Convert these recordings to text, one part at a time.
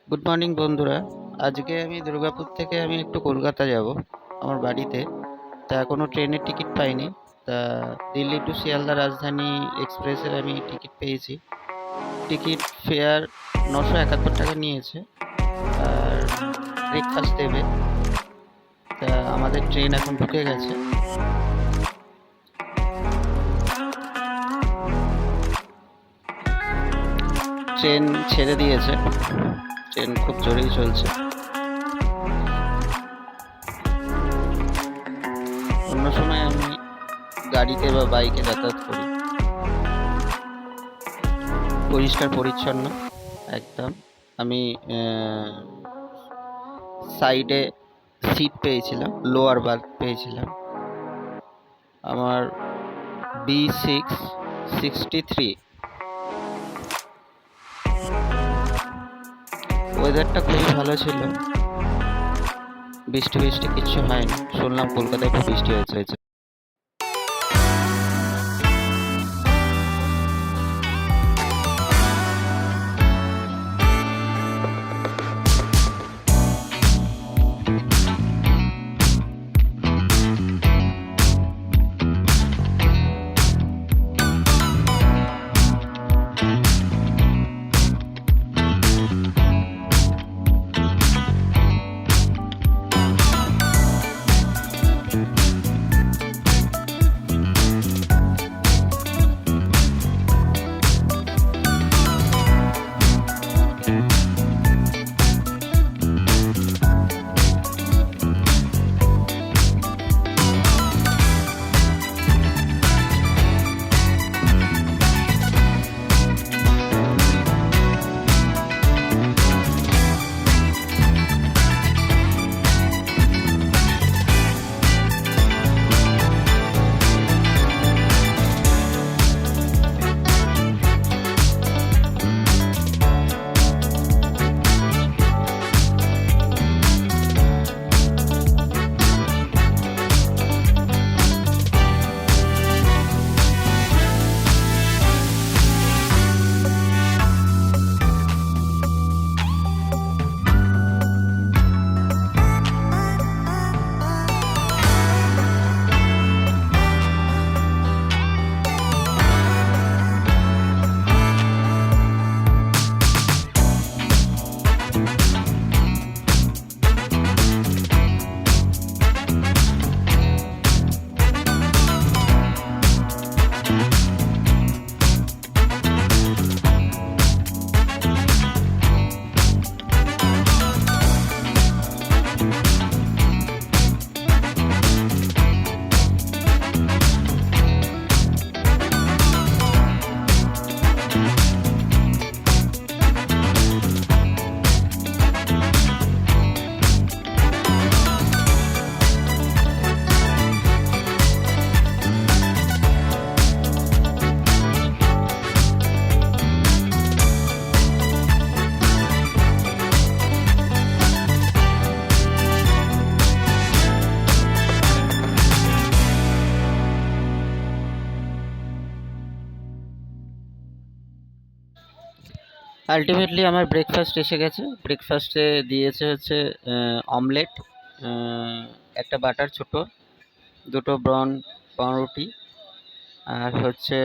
Good morning বন্ধুরা। আজকে আমি দুর্গাপুর থেকে একটু কলকাতা যাব আমার বাড়িতে। তা এখনও ট্রেনের টিকিট পাইনি। তা দিল্লি টু শিয়ালদা রাজধানী এক্সপ্রেসের আমি টিকিট পেয়েছি। টিকিট ফেয়ার 971 টাকা নিয়েছে, আর ব্রেকফাস্ট দেবে। তা আমাদের ট্রেন এখন ঢুকে গেছে। ট্রেন ছেড়ে দিয়েছে, ট্রেন খুব জোরেই চলছে। অন্য সময় আমি গাড়িতে বা বাইকে যাতায়াত করি, পরিষ্কার পরিচ্ছন্ন একদম। আমি সাইডে সিট পেয়েছিলাম, লোয়ার বার্থ পেয়েছিলাম। আমার B663। ওয়েদারটা খুবই ভালো ছিল, বৃষ্টি কিচ্ছু হয়নি। শুনলাম কলকাতায় খুব বৃষ্টি হয়েছে। আলটিমেটলি আমার ব্রেকফাস্ট এসে গেছে। ব্রেকফাস্টে দিয়েছে হচ্ছে অমলেট, একটা বাটার ছোট, দুটো ব্রাউন পাউরুটি, আর হচ্ছে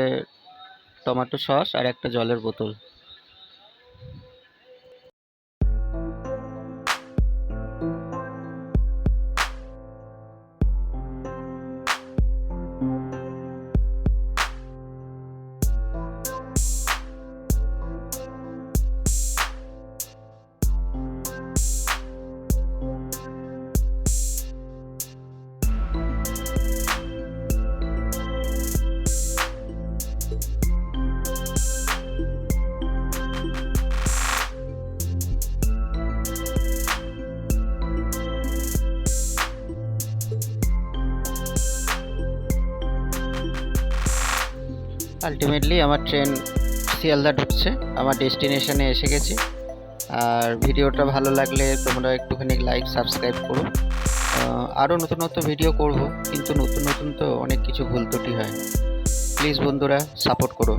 টমেটো সস, আর একটা জলের বোতল। আলটিমেটলি আমার ট্রেন শিয়ালদা ঢুকছে, আমার ডেস্টিনেশনে এসে গেছি। আর ভিডিওটা ভালো লাগলে তোমরা একটুখানি লাইক সাবস্ক্রাইব করো। আরও নতুন ভিডিও করব, কিন্তু নতুন তো অনেক কিছু ভুল ত্রুটি হয়। প্লিজ বন্ধুরা সাপোর্ট করো।